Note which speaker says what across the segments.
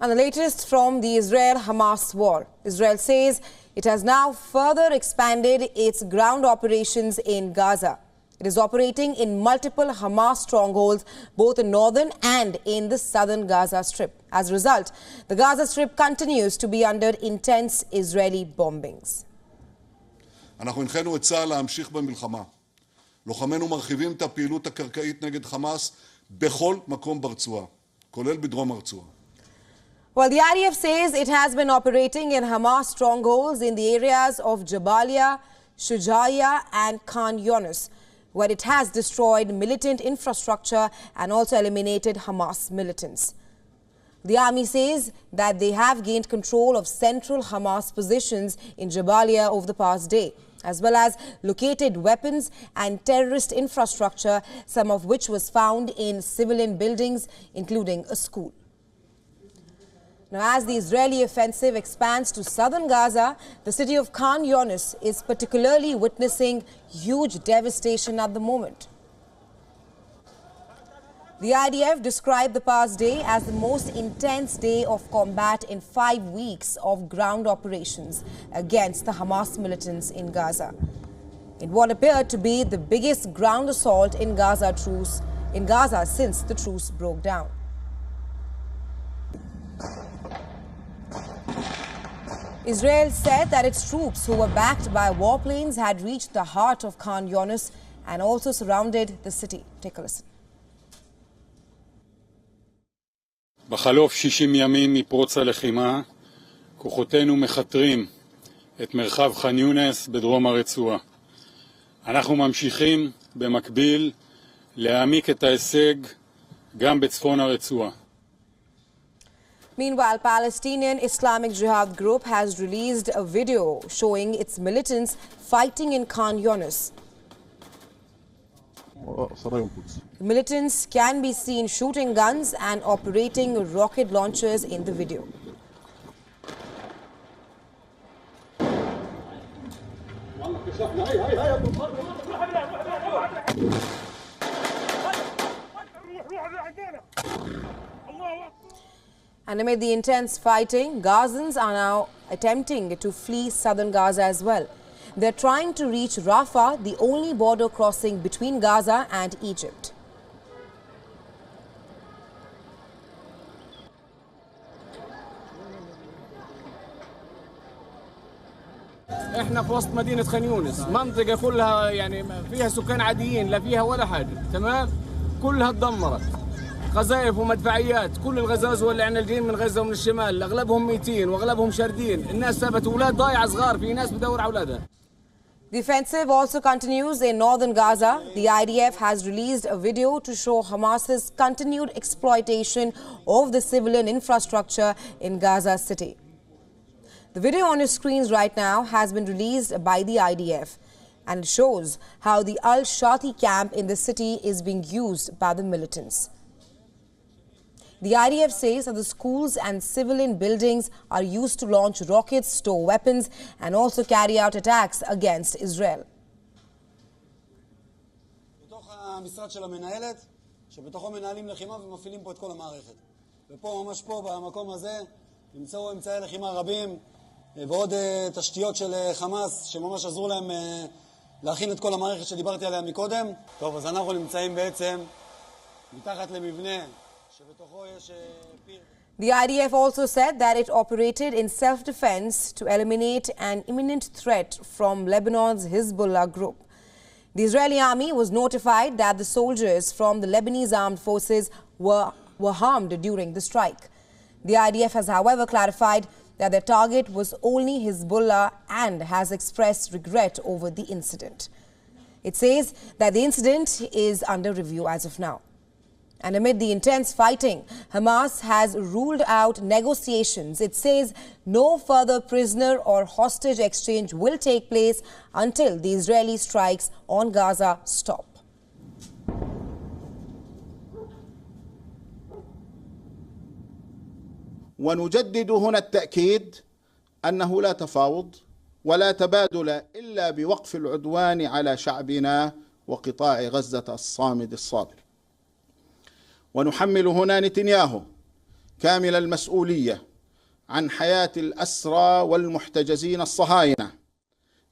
Speaker 1: And the latest from the Israel-Hamas war. Israel says it has now further expanded its ground operations in Gaza. It is operating in multiple Hamas strongholds, both in northern and in the southern Gaza Strip. As a result, the Gaza Strip continues to be under intense Israeli bombings.
Speaker 2: אנחנו הנחינו את צה"ל להמשיך במלחמה. לוחמינו מרחיבים את הפעילות הקרקעית נגד חמאס בכל מקום ברצועה, כולל בדרום הרצועה.
Speaker 1: Well, the IDF says it has been operating in Hamas strongholds in the areas of Jabalia, Shujaiya and Khan Younis, where it has destroyed militant infrastructure and also eliminated Hamas militants. The army says that they have gained control of central Hamas positions in Jabalia over the past day, as well as located weapons and terrorist infrastructure, some of which was found in civilian buildings, including a school. Now, as the Israeli offensive expands to southern Gaza, the city of Khan Younis is particularly witnessing huge devastation at the moment. The IDF described the past day as the most intense day of combat in 5 weeks of ground operations against the Hamas militants in Gaza, in what appeared to be the biggest ground assault in Gaza since the truce broke down. Israel said that its troops, who were backed by warplanes, had reached the heart of Khan Younis and also surrounded the city. Take a listen.
Speaker 3: בחלוף 60 ימים מפרוץ הלחימה, כוחותינו מחתרים את מרחב ח'אן יונס בדרום הרצועה. אנחנו ממשיכים במקביל להעמיק את ההישג גם בצפון הרצועה.
Speaker 1: Meanwhile, Palestinian Islamic Jihad group has released a video showing its militants fighting in Khan Younis. The militants can be seen shooting guns and operating rocket launchers in the video. And amid the intense fighting, Gazans are now attempting to flee southern Gaza as well. They're trying to reach Rafah, the only border crossing between Gaza and Egypt.
Speaker 4: احنا في وسط مدينة خان يونس، منطقة كلها يعني فيها سكان عاديين، لا فيها ولا حاجة، تمام؟ كلها اتدمرت. قذائف ومدفعيات، كل الغزاوة اللي عنا الجايين من غزة ومن الشمال، اغلبهم ميتين واغلبهم شاردين، الناس سابت اولاد ضايعة صغار، في ناس بدور على اولادها.
Speaker 1: The offensive also continues in northern Gaza. The IDF has released a video to show Hamas's continued exploitation of the civilian infrastructure in Gaza City. The video on your screens right now has been released by the IDF, and it shows how the Al-Shati camp in the city is being used by the militants. The IDF says that the schools and civilian buildings are used to launch rockets, store weapons, and also carry out attacks against Israel.
Speaker 5: בתוך המשרד של המנהלת, שבתוכו מנהלים לחימה ומפעילים פה את כל המערכת. ופה ממש פה במקום הזה נמצאו אמצעי לחימה רבים ועוד תשתיות של חמאס שממש עזרו להם להכין את כל המערכת שדיברתי עליה מקודם. טוב, אז אנחנו נמצאים בעצם מתחת למבנה.
Speaker 1: The IDF also said that it operated in self-defense to eliminate an imminent threat from Lebanon's Hezbollah group. The Israeli army was notified that the soldiers from the Lebanese armed forces were harmed during the strike. The IDF has, however, clarified that their target was only Hezbollah and has expressed regret over the incident. It says that the incident is under review as of now. And amid the intense fighting, Hamas has ruled out negotiations. It says no further prisoner or hostage exchange will take place until the Israeli strikes on Gaza stop.
Speaker 6: ونجدد هنا التأكيد أنه لا تفاوض ولا تبادل إلا بوقف العدوان على شعبنا وقطاع غزة الصامد الصابر. ونحمل هنا نتنياهو كامل المسؤولية عن حياة الأسرى والمحتجزين الصهاينة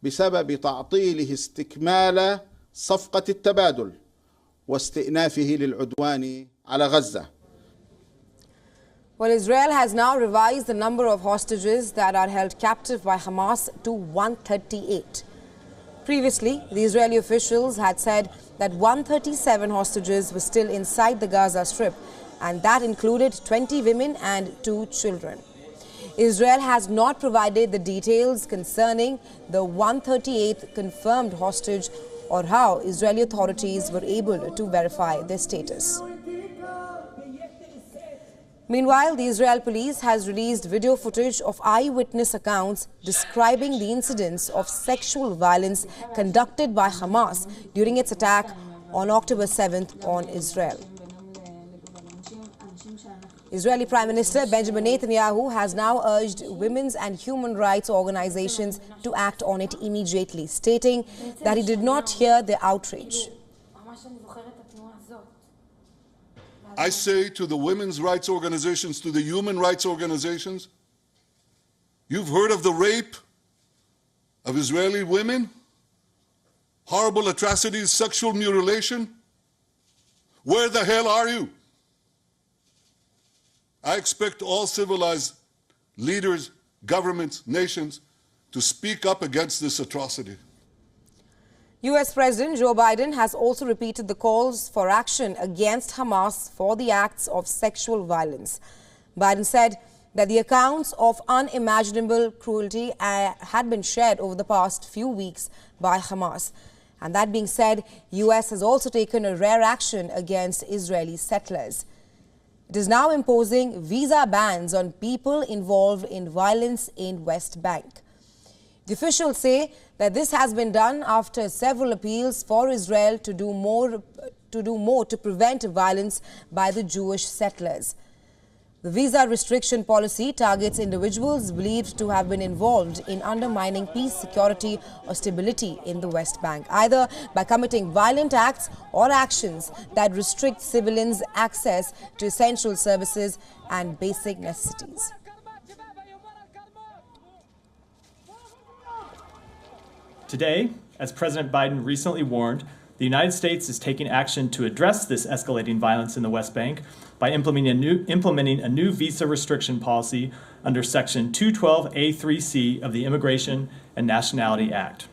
Speaker 6: بسبب تعطيله استكمال صفقة التبادل واستئنافه للعدوان على غزة.
Speaker 1: Well, Israel has now revised the number of hostages that are held captive by Hamas to 138. Previously, the Israeli officials had said that 137 hostages were still inside the Gaza Strip, and that included 20 women and 2 children. Israel has not provided the details concerning the 138th confirmed hostage or how Israeli authorities were able to verify their status. Meanwhile, the Israel police has released video footage of eyewitness accounts describing the incidents of sexual violence conducted by Hamas during its attack on October 7th on Israel. Israeli Prime Minister Benjamin Netanyahu has now urged women's and human rights organizations to act on it immediately, stating that he did not hear the outrage.
Speaker 2: I say to the women's rights organizations, to the human rights organizations, you've heard of the rape of Israeli women? Horrible atrocities, sexual mutilation? Where the hell are you? I expect all civilized leaders, governments, nations to speak up against this atrocity.
Speaker 1: U.S. President Joe Biden has also repeated the calls for action against Hamas for the acts of sexual violence. Biden said that the accounts of unimaginable cruelty had been shared over the past few weeks by Hamas. And that being said, U.S. has also taken a rare action against Israeli settlers. It is now imposing visa bans on people involved in violence in West Bank. The officials say that this has been done after several appeals for Israel to do more to prevent violence by the Jewish settlers. The visa restriction policy targets individuals believed to have been involved in undermining peace, security or stability in the West Bank, either by committing violent acts or actions that restrict civilians' access to essential services and basic necessities.
Speaker 7: Today, as President Biden recently warned, the United States is taking action to address this escalating violence in the West Bank by implementing a new visa restriction policy under Section 212A3C of the Immigration and Nationality Act.